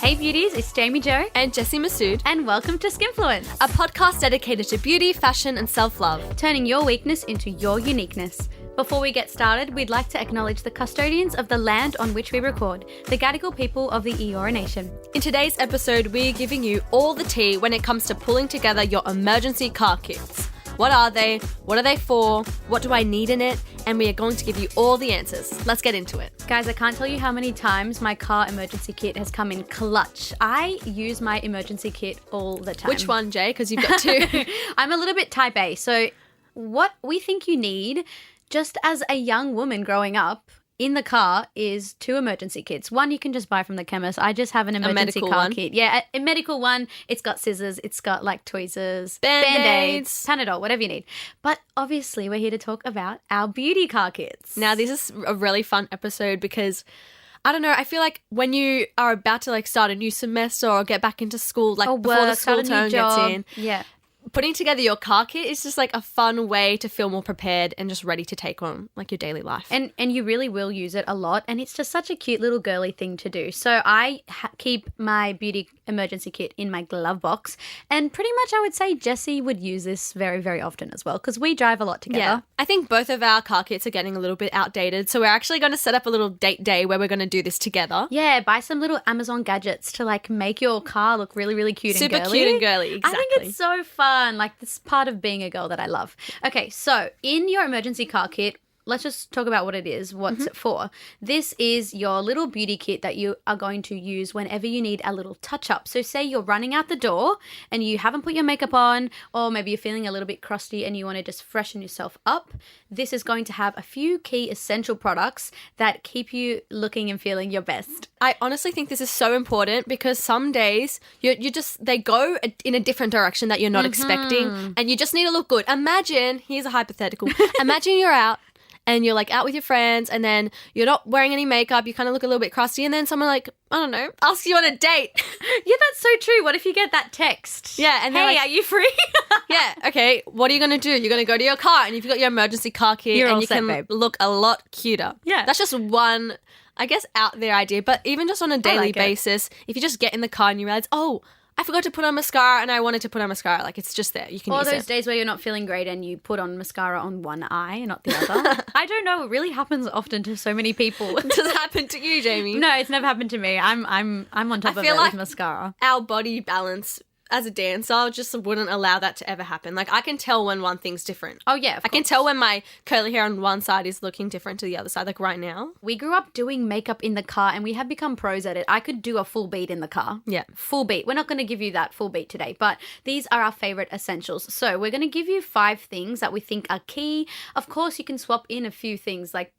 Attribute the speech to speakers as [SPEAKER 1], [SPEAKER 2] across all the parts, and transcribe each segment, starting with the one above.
[SPEAKER 1] Hey beauties, it's Jayme Jo
[SPEAKER 2] and Jessie Massoud,
[SPEAKER 1] and welcome to Skinfluence,
[SPEAKER 2] a podcast dedicated to beauty, fashion and self-love,
[SPEAKER 1] turning your weakness into your uniqueness. Before we get started, we'd like to acknowledge the custodians of the land on which we record, the Gadigal People of the Eora Nation.
[SPEAKER 2] In today's episode, we're giving you all the tea when it comes to pulling together your emergency car kits. What are they? What are they for? What do I need in it? And we are going to give you all the answers. Let's get into it.
[SPEAKER 1] Guys, I can't tell you how many times my car emergency kit has come in clutch. I use my emergency kit all the time.
[SPEAKER 2] Which one, Jay? Because you've got two.
[SPEAKER 1] I'm a little bit type A. So what we think you need, just as a young woman growing up, in the car is two emergency kits. One you can just buy from the chemist. I just have an emergency car kit. Yeah, a medical one. It's got scissors. It's got like tweezers, Band-Aids, Panadol, whatever you need. But obviously we're here to talk about our beauty car kits.
[SPEAKER 2] Now this is a really fun episode because I don't know, I feel like when you are about to like start a new semester or get back into school, like before the school term gets in.
[SPEAKER 1] Yeah.
[SPEAKER 2] Putting together your car kit is just like a fun way to feel more prepared and just ready to take on like your daily life.
[SPEAKER 1] And you really will use it a lot, and it's just such a cute little girly thing to do. So I keep my beauty emergency kit in my glove box, and pretty much I would say Jessie would use this very, very often as well because we drive a lot together.
[SPEAKER 2] Yeah, I think both of our car kits are getting a little bit outdated, so we're actually going to set up a little date day where we're going to do this together.
[SPEAKER 1] Yeah, buy some little Amazon gadgets to like make your car look really, really cute and girly.
[SPEAKER 2] Super cute and girly, exactly.
[SPEAKER 1] I think it's so fun. Like, this is part of being a girl that I love. Okay, so in your emergency car kit, let's just talk about what it is. What's it for? This is your little beauty kit that you are going to use whenever you need a little touch-up. So say you're running out the door and you haven't put your makeup on, or maybe you're feeling a little bit crusty and you want to just freshen yourself up. This is going to have a few key essential products that keep you looking and feeling your best.
[SPEAKER 2] I honestly think this is so important because some days they go in a different direction that you're not expecting, and you just need to look good. Imagine, here's a hypothetical, imagine you're out and you're like out with your friends and then you're not wearing any makeup, you kind of look a little bit crusty, and then someone like, I don't know, asks you on a date.
[SPEAKER 1] Yeah, that's so true. What if you get that text?
[SPEAKER 2] Yeah. And
[SPEAKER 1] hey,
[SPEAKER 2] like,
[SPEAKER 1] are you free?
[SPEAKER 2] Yeah, okay, what are you going to do? You're going to go to your car and you've got your emergency car kit
[SPEAKER 1] You're
[SPEAKER 2] and
[SPEAKER 1] all
[SPEAKER 2] you
[SPEAKER 1] set,
[SPEAKER 2] can
[SPEAKER 1] babe.
[SPEAKER 2] look a lot cuter.
[SPEAKER 1] Yeah.
[SPEAKER 2] That's just one, I guess, out there idea. But even just on a daily basis, if you just get in the car and you realize, oh, I forgot to put on mascara and I wanted to put on mascara. Like, it's just there. You can use it.
[SPEAKER 1] Or those days where you're not feeling great and you put on mascara on one eye and not the other. I don't know. It really happens often to so many people.
[SPEAKER 2] Does it happen to you, Jayme?
[SPEAKER 1] No, it's never happened to me. I'm on top of it
[SPEAKER 2] like
[SPEAKER 1] with mascara.
[SPEAKER 2] Our body balance as a dancer just wouldn't allow that to ever happen. Like, I can tell when one thing's different.
[SPEAKER 1] Oh, yeah,
[SPEAKER 2] I can tell when my curly hair on one side is looking different to the other side, like right now.
[SPEAKER 1] We grew up doing makeup in the car and we have become pros at it. I could do a full beat in the car.
[SPEAKER 2] Yeah.
[SPEAKER 1] Full beat. We're not going to give you that full beat today, but these are our favorite essentials. So we're going to give you 5 things that we think are key. Of course, you can swap in a few things like,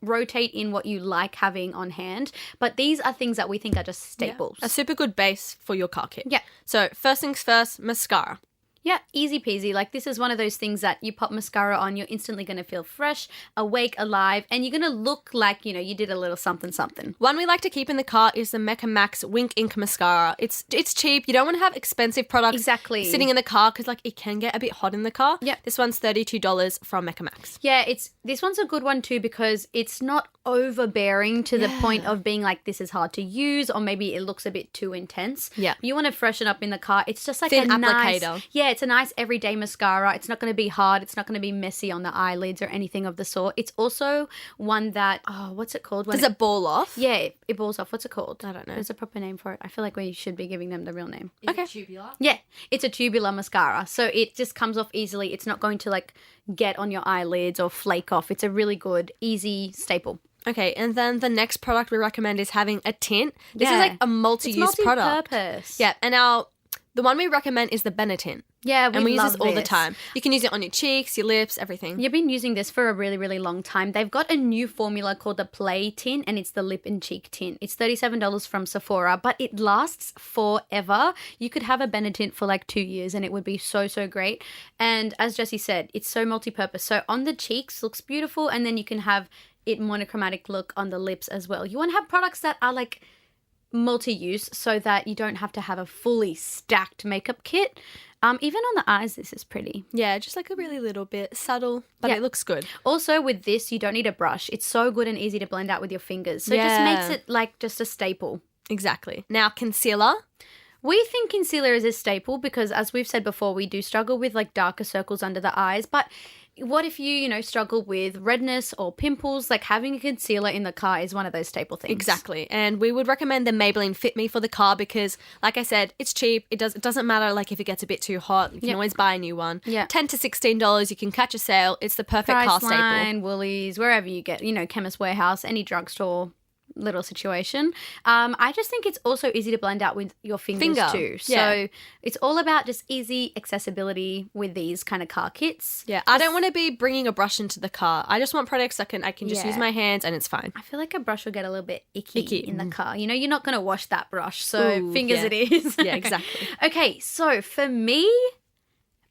[SPEAKER 1] rotate in what you like having on hand. But these are things that we think are just staples.
[SPEAKER 2] Yeah. A super good base for your car kit.
[SPEAKER 1] Yeah.
[SPEAKER 2] So first things first, mascara.
[SPEAKER 1] Yeah, easy peasy. Like, this is one of those things that you pop mascara on, you're instantly going to feel fresh, awake, alive, and you're going to look like, you did a little something something.
[SPEAKER 2] One we like to keep in the car is the Mecca Max Wink Ink Mascara. It's cheap. You don't want to have expensive products sitting in the car because, like, it can get a bit hot in the car.
[SPEAKER 1] Yeah.
[SPEAKER 2] This one's $32 from Mecca Max.
[SPEAKER 1] Yeah, this one's a good one too because it's not overbearing to the point of being like, this is hard to use, or maybe it looks a bit too intense.
[SPEAKER 2] Yeah.
[SPEAKER 1] You want to freshen up in the car. It's just like
[SPEAKER 2] thin
[SPEAKER 1] a
[SPEAKER 2] applicator.
[SPEAKER 1] It's a nice everyday mascara. It's not going to be hard. It's not going to be messy on the eyelids or anything of the sort. It's also one that, what's it called?
[SPEAKER 2] Does it ball off?
[SPEAKER 1] Yeah, it balls off. What's it called?
[SPEAKER 2] I don't know.
[SPEAKER 1] There's a proper name for it. I feel like we should be giving them the real name.
[SPEAKER 2] Is it
[SPEAKER 3] tubular?
[SPEAKER 1] Yeah, it's a tubular mascara. So it just comes off easily. It's not going to like get on your eyelids or flake off. It's a really good, easy staple.
[SPEAKER 2] Okay, and then the next product we recommend is having a tint. This is like a multi-use product.
[SPEAKER 1] Multi-purpose.
[SPEAKER 2] Yeah, and the one we recommend is the Benetint.
[SPEAKER 1] Yeah,
[SPEAKER 2] we use this all the time. You can use it on your cheeks, your lips, everything.
[SPEAKER 1] You've been using this for a really, really long time. They've got a new formula called the Play Tint, and it's the lip and cheek tint. It's $37 from Sephora, but it lasts forever. You could have a Benetint for like 2 years and it would be so, so great. And as Jessie said, it's so multi-purpose. So on the cheeks, looks beautiful, and then you can have it monochromatic look on the lips as well. You want to have products that are like multi-use so that you don't have to have a fully stacked makeup kit. Even on the eyes, this is pretty.
[SPEAKER 2] Yeah, just like a really little bit subtle, but it looks good.
[SPEAKER 1] Also, with this, you don't need a brush. It's so good and easy to blend out with your fingers. So it just makes it like just a staple.
[SPEAKER 2] Exactly. Now, concealer.
[SPEAKER 1] We think concealer is a staple because, as we've said before, we do struggle with like darker circles under the eyes. But what if you struggle with redness or pimples? Like having a concealer in the car is one of those staple things.
[SPEAKER 2] Exactly. And we would recommend the Maybelline Fit Me for the car because, like I said, it's cheap. It doesn't matter like if it gets a bit too hot. You can always buy a new one.
[SPEAKER 1] Yeah.
[SPEAKER 2] $10 to $16. You can catch a sale. It's the perfect car staple.
[SPEAKER 1] Priceline, Woolies, wherever you get, Chemist Warehouse, any drugstore little situation. I just think it's also easy to blend out with your fingers too. So it's all about just easy accessibility with these kind of car kits.
[SPEAKER 2] Yeah, I don't want to be bringing a brush into the car. I just want products I can just use my hands and it's fine.
[SPEAKER 1] I feel like a brush will get a little bit icky in the car. You're not going to wash that brush, so fingers it is.
[SPEAKER 2] Yeah, exactly.
[SPEAKER 1] Okay, so for me,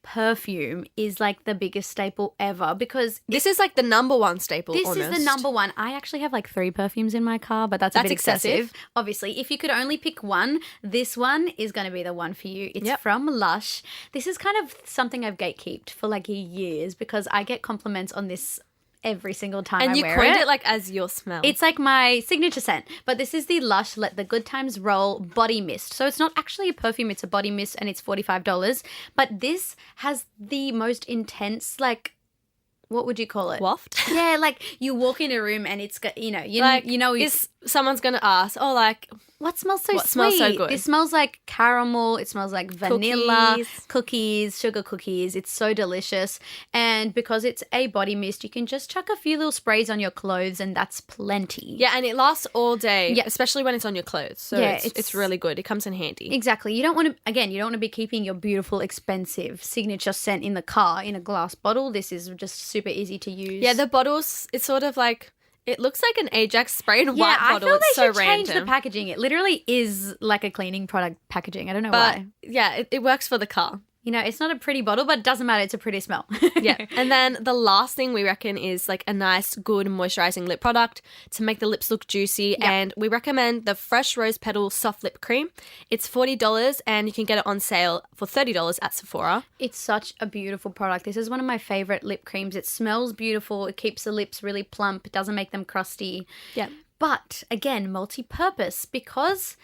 [SPEAKER 1] perfume is like the biggest staple ever because
[SPEAKER 2] this is like the number one staple.
[SPEAKER 1] This is the number one. I actually have like 3 perfumes in my car, but that's a bit excessive. Obviously, if you could only pick one, this one is going to be the one for you. It's from Lush. This is kind of something I've gatekeeped for like years because I get compliments on this every single time
[SPEAKER 2] and
[SPEAKER 1] I wear it.
[SPEAKER 2] And you coined it like as your smell.
[SPEAKER 1] It's like my signature scent. But this is the Lush Let the Good Times Roll Body Mist. So it's not actually a perfume, it's a body mist and it's $45. But this has the most intense, like, what would you call it?
[SPEAKER 2] Waft?
[SPEAKER 1] Yeah, like you walk in a room and it's got,
[SPEAKER 2] someone's going to ask,
[SPEAKER 1] what smells so sweet?
[SPEAKER 2] Smells so good?
[SPEAKER 1] It smells like caramel. It smells like vanilla, cookies, sugar cookies. It's so delicious. And because it's a body mist, you can just chuck a few little sprays on your clothes and that's plenty.
[SPEAKER 2] Yeah, and it lasts all day, especially when it's on your clothes. So it's really good. It comes in handy.
[SPEAKER 1] Exactly. You don't want to be keeping your beautiful, expensive signature scent in the car in a glass bottle. This is just super easy to use.
[SPEAKER 2] Yeah, the bottles, it's sort of like... It looks like an Ajax sprayed white bottle.
[SPEAKER 1] I feel
[SPEAKER 2] it's
[SPEAKER 1] they
[SPEAKER 2] so
[SPEAKER 1] should
[SPEAKER 2] random.
[SPEAKER 1] change the packaging. It literally is like a cleaning product packaging. I don't know why.
[SPEAKER 2] Yeah, it works for the car.
[SPEAKER 1] It's not a pretty bottle, but it doesn't matter. It's a pretty smell.
[SPEAKER 2] Yeah. And then the last thing we reckon is like a nice, good moisturizing lip product to make the lips look juicy. Yep. And we recommend the Fresh Rose Petal Soft Lip Cream. It's $40 and you can get it on sale for $30 at Sephora.
[SPEAKER 1] It's such a beautiful product. This is one of my favorite lip creams. It smells beautiful. It keeps the lips really plump. It doesn't make them crusty.
[SPEAKER 2] Yeah.
[SPEAKER 1] But again, multi-purpose because...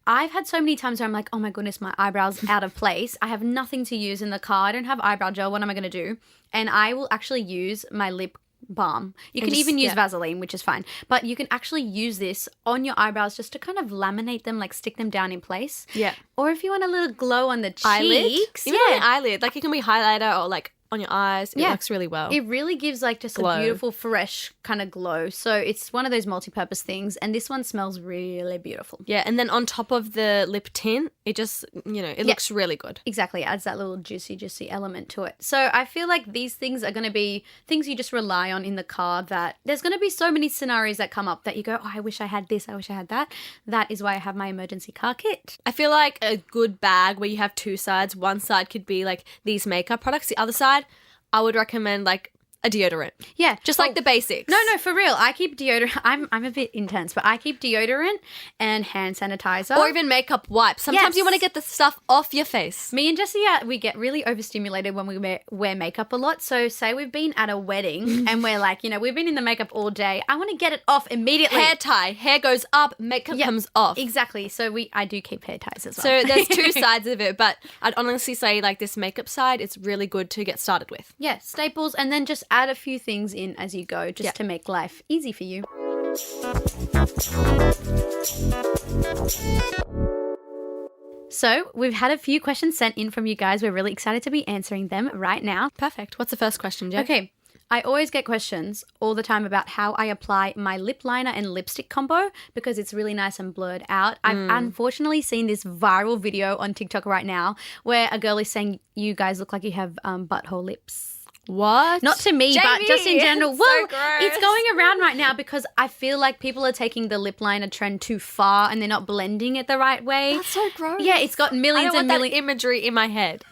[SPEAKER 1] I've had so many times where I'm like, oh my goodness, my eyebrow's out of place. I have nothing to use in the car. I don't have eyebrow gel. What am I going to do? And I will actually use my lip balm. You can even use Vaseline, which is fine. But you can actually use this on your eyebrows just to kind of laminate them, like stick them down in place.
[SPEAKER 2] Yeah.
[SPEAKER 1] Or if you want a little glow on the cheeks.
[SPEAKER 2] Even on the eyelid. Like it can be highlighter or like on your eyes. It works really well.
[SPEAKER 1] It really gives like just a beautiful, fresh kind of glow. So it's one of those multi-purpose things. And this one smells really beautiful.
[SPEAKER 2] Yeah. And then on top of the lip tint, it just, it looks really good.
[SPEAKER 1] Exactly. It adds that little juicy element to it. So I feel like these things are going to be things you just rely on in the car that there's going to be so many scenarios that come up that you go, oh, I wish I had this. I wish I had that. That is why I have my emergency car kit.
[SPEAKER 2] I feel like a good bag where you have 2 sides. One side could be like these makeup products. The other side, I would recommend like a deodorant.
[SPEAKER 1] Yeah.
[SPEAKER 2] Just like the basics.
[SPEAKER 1] No, for real. I keep deodorant. I'm a bit intense, but I keep deodorant and hand sanitizer.
[SPEAKER 2] Or even makeup wipes. Sometimes you want to get the stuff off your face.
[SPEAKER 1] Me and Jessie, we get really overstimulated when we wear makeup a lot. So say we've been at a wedding and we're like, we've been in the makeup all day. I want to get it off immediately.
[SPEAKER 2] Hair tie. Hair goes up, makeup comes off.
[SPEAKER 1] Exactly. So I do keep hair ties as well.
[SPEAKER 2] So there's 2 sides of it, but I'd honestly say like this makeup side, it's really good to get started with.
[SPEAKER 1] Yeah, staples and then just add a few things in as you go just to make life easy for you. So we've had a few questions sent in from you guys. We're really excited to be answering them right now.
[SPEAKER 2] Perfect. What's the first question, Jay?
[SPEAKER 1] Okay. I always get questions all the time about how I apply my lip liner and lipstick combo because it's really nice and blurred out. I've unfortunately seen this viral video on TikTok right now where a girl is saying, you guys look like you have butthole lips.
[SPEAKER 2] What?
[SPEAKER 1] Not to me,
[SPEAKER 2] Jayme,
[SPEAKER 1] but just in general. Well,
[SPEAKER 2] so gross.
[SPEAKER 1] It's going around right now because I feel like people are taking the lip liner trend too far and they're not blending it the right way.
[SPEAKER 2] That's so gross.
[SPEAKER 1] Yeah, it's got millions and millions.
[SPEAKER 2] That imagery in my head.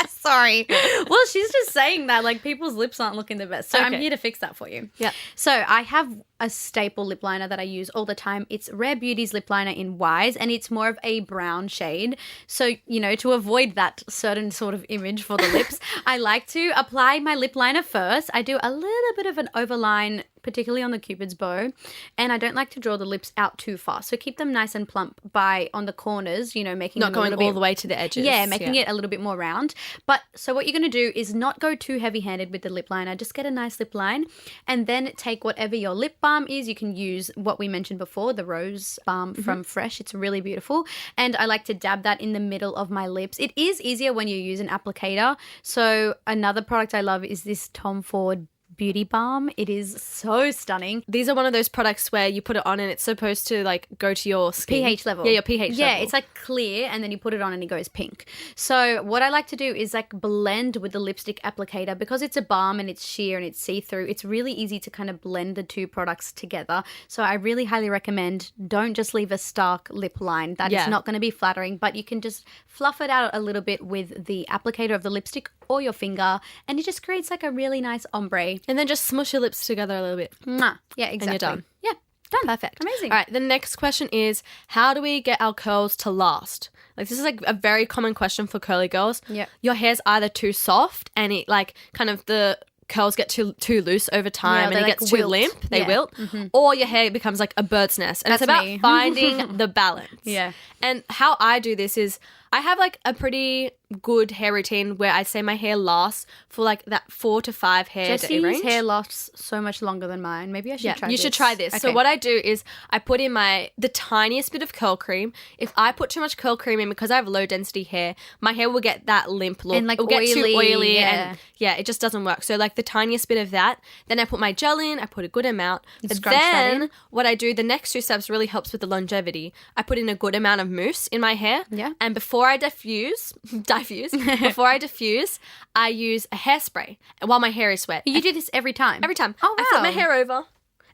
[SPEAKER 1] Sorry. Well, she's just saying that like people's lips aren't looking the best. So I'm here to fix that for you.
[SPEAKER 2] Yeah.
[SPEAKER 1] So I have a staple lip liner that I use all the time. It's Rare Beauty's lip liner in Wise and it's more of a brown shade. So, to avoid that certain sort of image for the lips, I like to apply my lip liner first. I do a little bit of an overline particularly on the Cupid's bow. And I don't like to draw the lips out too far. So keep them nice and plump by on the corners, you know, making
[SPEAKER 2] Not
[SPEAKER 1] them
[SPEAKER 2] going
[SPEAKER 1] a little
[SPEAKER 2] all
[SPEAKER 1] bit,
[SPEAKER 2] the way to the edges.
[SPEAKER 1] Yeah, making it a little bit more round. But so what you're going to do is not go too heavy-handed with the lip liner. Just get a nice lip line and then take whatever your lip balm is. You can use what we mentioned before, the rose balm from Fresh. It's really beautiful. And I like to dab that in the middle of my lips. It is easier when you use an applicator. So another product I love is this Tom Ford Beauty Balm. It is so stunning.
[SPEAKER 2] These are one of those products where you put it on and it's supposed to like go to your skin.
[SPEAKER 1] pH level.
[SPEAKER 2] Yeah, your pH level.
[SPEAKER 1] Yeah, it's like clear and then you put it on and it goes pink. So what I like to do is like blend with the lipstick applicator because it's a balm and it's sheer and it's see-through. It's really easy to kind of blend the two products together. So I really highly recommend don't just leave a stark lip line. That is not going to be flattering, but you can just fluff it out a little bit with the applicator of the lipstick or your finger and it just creates like a really nice ombre.
[SPEAKER 2] And then just smush your lips together a little bit.
[SPEAKER 1] Mwah. Yeah, exactly.
[SPEAKER 2] And you're done.
[SPEAKER 1] Yeah, done.
[SPEAKER 2] Perfect.
[SPEAKER 1] Amazing.
[SPEAKER 2] All right, the next question is, how do we get our curls to last? Like, this is like a very common question for curly girls.
[SPEAKER 1] Yeah.
[SPEAKER 2] Your hair's either too soft and it like kind of the curls get too loose over time and it
[SPEAKER 1] like
[SPEAKER 2] gets too
[SPEAKER 1] wilt.
[SPEAKER 2] limp. They
[SPEAKER 1] Yeah.
[SPEAKER 2] wilt. Or your hair becomes like a bird's nest. And
[SPEAKER 1] That's
[SPEAKER 2] it's about
[SPEAKER 1] me.
[SPEAKER 2] finding the balance.
[SPEAKER 1] Yeah.
[SPEAKER 2] And how I do this is I have like a pretty good hair routine where I'd say my hair lasts for like that 4 to 5 hair day
[SPEAKER 1] Jessie's
[SPEAKER 2] range.
[SPEAKER 1] hair lasts so much longer than mine. Maybe I should try
[SPEAKER 2] you
[SPEAKER 1] this.
[SPEAKER 2] should try this. So
[SPEAKER 1] Okay.
[SPEAKER 2] what I do is I put in the tiniest bit of curl cream. If I put too much curl cream in because I have low density hair, my hair will get that limp look.
[SPEAKER 1] And, like,
[SPEAKER 2] it'll get too
[SPEAKER 1] oily,
[SPEAKER 2] oily
[SPEAKER 1] yeah.
[SPEAKER 2] and it just doesn't work. So like the tiniest bit of that. Then I put my gel in. I put a good amount. But
[SPEAKER 1] scrunch that in.
[SPEAKER 2] then what I do, the next 2 steps really helps with the longevity. I put in a good amount of mousse in my hair.
[SPEAKER 1] Yeah.
[SPEAKER 2] And before I before I diffuse, I use a hairspray while my hair is wet.
[SPEAKER 1] You do this every time?
[SPEAKER 2] Every time.
[SPEAKER 1] Oh, wow.
[SPEAKER 2] I flip my hair over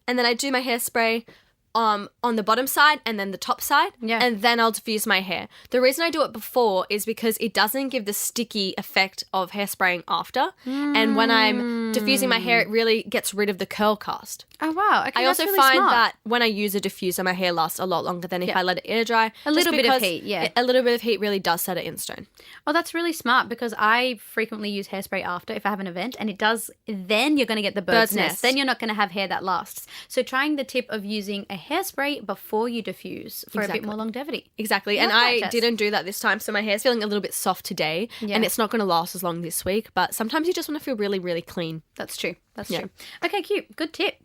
[SPEAKER 2] and then I do my hairspray on the bottom side and then the top side.
[SPEAKER 1] Yeah.
[SPEAKER 2] And then I'll diffuse my hair. The reason I do it before is because it doesn't give the sticky effect of hairspraying after. And when I'm diffusing my hair, it really gets rid of the curl cast.
[SPEAKER 1] Oh, wow. Okay,
[SPEAKER 2] I
[SPEAKER 1] that's
[SPEAKER 2] also
[SPEAKER 1] really
[SPEAKER 2] find
[SPEAKER 1] smart.
[SPEAKER 2] that when I use a diffuser, my hair lasts a lot longer than if I let it air dry.
[SPEAKER 1] A little
[SPEAKER 2] just
[SPEAKER 1] bit of
[SPEAKER 2] because
[SPEAKER 1] heat, yeah.
[SPEAKER 2] A little bit of heat really does set it in stone.
[SPEAKER 1] Oh, that's really smart because I frequently use hairspray after if I have an event and it does, then you're going to get the bird's nest. Then you're not going to have hair that lasts. So trying the tip of using a hairspray before you diffuse for a bit more longevity.
[SPEAKER 2] Exactly.
[SPEAKER 1] Love
[SPEAKER 2] And
[SPEAKER 1] that,
[SPEAKER 2] I
[SPEAKER 1] Jess.
[SPEAKER 2] didn't do that this time. So my hair's feeling a little bit soft today and it's not going to last as long this week. But sometimes you just want to feel really, really clean.
[SPEAKER 1] That's true. That's true. Okay, cute. Good tip.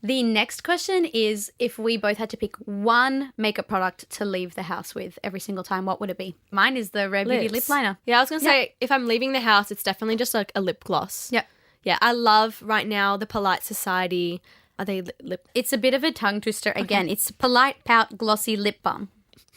[SPEAKER 1] The next question is if we both had to pick one makeup product to leave the house with every single time, what would it be? Mine is the Rare Beauty lip liner.
[SPEAKER 2] Yeah, I was going to say, if I'm leaving the house, it's definitely just like a lip gloss.
[SPEAKER 1] Yeah.
[SPEAKER 2] Yeah, I love right now the Polite Society. Are they lip?
[SPEAKER 1] It's a bit of a tongue twister. Again, it's Polite Pout Glossy Lip Balm.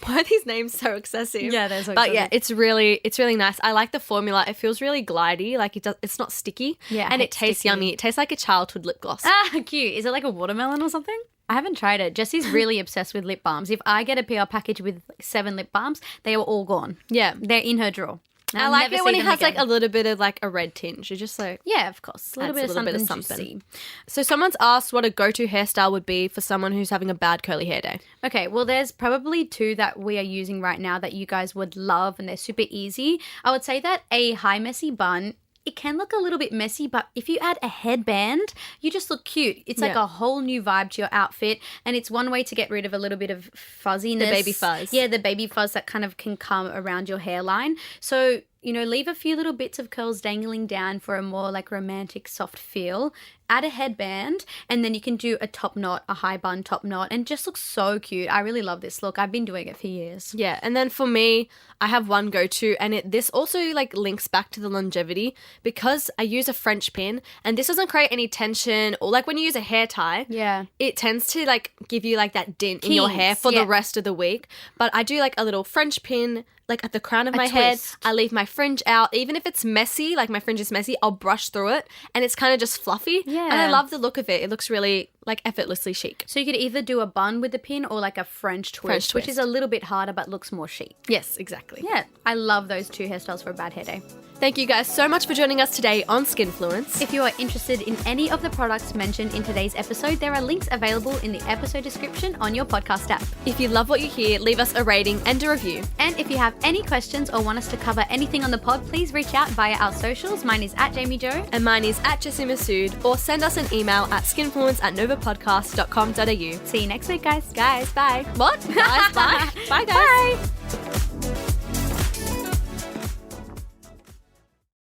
[SPEAKER 2] Why are these names so excessive?
[SPEAKER 1] Yeah, they're so
[SPEAKER 2] But yeah,
[SPEAKER 1] excessive.
[SPEAKER 2] it's really nice. I like the formula. It feels really glidey. Like it's not sticky.
[SPEAKER 1] Yeah, I
[SPEAKER 2] and
[SPEAKER 1] hate
[SPEAKER 2] it tastes
[SPEAKER 1] sticky.
[SPEAKER 2] yummy. It tastes like a childhood lip gloss.
[SPEAKER 1] Ah, cute. Is it like a watermelon or something? I haven't tried it. Jessie's really obsessed with lip balms. If I get a PR package with like 7 lip balms, they are all gone.
[SPEAKER 2] Yeah.
[SPEAKER 1] They're in her drawer.
[SPEAKER 2] I
[SPEAKER 1] I'll
[SPEAKER 2] like
[SPEAKER 1] never
[SPEAKER 2] it when
[SPEAKER 1] see
[SPEAKER 2] it
[SPEAKER 1] them
[SPEAKER 2] has like
[SPEAKER 1] again.
[SPEAKER 2] a little bit of like a red tinge. You're just like,
[SPEAKER 1] Yeah, of course. A little
[SPEAKER 2] adds
[SPEAKER 1] bit of something juicy.
[SPEAKER 2] So someone's asked what a go-to hairstyle would be for someone who's having a bad curly hair day.
[SPEAKER 1] Okay, well, there's probably 2 that we are using right now that you guys would love and they're super easy. I would say that a high messy bun, it can look a little bit messy, but if you add a headband, you just look cute. It's like a whole new vibe to your outfit, and it's one way to get rid of a little bit of fuzziness.
[SPEAKER 2] The baby fuzz.
[SPEAKER 1] Yeah, the baby fuzz that kind of can come around your hairline. So, you know, leave a few little bits of curls dangling down for a more like romantic soft feel. Add a headband and then you can do a top knot, a high bun top knot, and it just looks so cute. I really love this look. I've been doing it for years.
[SPEAKER 2] Yeah, and then for me, I have one go-to, and this also like links back to the longevity because I use a French pin, and this doesn't create any tension or like when you use a hair tie,
[SPEAKER 1] Yeah.
[SPEAKER 2] it tends to like give you like that dent in your hair
[SPEAKER 1] Kinks,
[SPEAKER 2] for
[SPEAKER 1] yeah.
[SPEAKER 2] the rest of the week. But I do like a little French pin like at the crown of my head.
[SPEAKER 1] twist.
[SPEAKER 2] I leave my fringe out. Even if it's messy, like my fringe is messy, I'll brush through it and it's kind of just fluffy.
[SPEAKER 1] Yeah.
[SPEAKER 2] And I love the look of it. It looks really like effortlessly chic.
[SPEAKER 1] So you could either do a bun with the pin or like a French twist, which is a little bit harder but looks more chic.
[SPEAKER 2] Yes, exactly.
[SPEAKER 1] Yeah, I love those 2 hairstyles for a bad hair day.
[SPEAKER 2] Thank you guys so much for joining us today on Skinfluence.
[SPEAKER 1] If you are interested in any of the products mentioned in today's episode, there are links available in the episode description on your podcast app.
[SPEAKER 2] If you love what you hear, leave us a rating and a review.
[SPEAKER 1] And if you have any questions or want us to cover anything on the pod, please reach out via our socials. Mine is @JaymeJo.
[SPEAKER 2] And mine is @Jessie Massoud, or send us an email at skinfluence@novapodcast.com.au.
[SPEAKER 1] See you next week, guys.
[SPEAKER 2] Guys, bye. What? Guys, bye. Bye, guys.
[SPEAKER 1] Bye.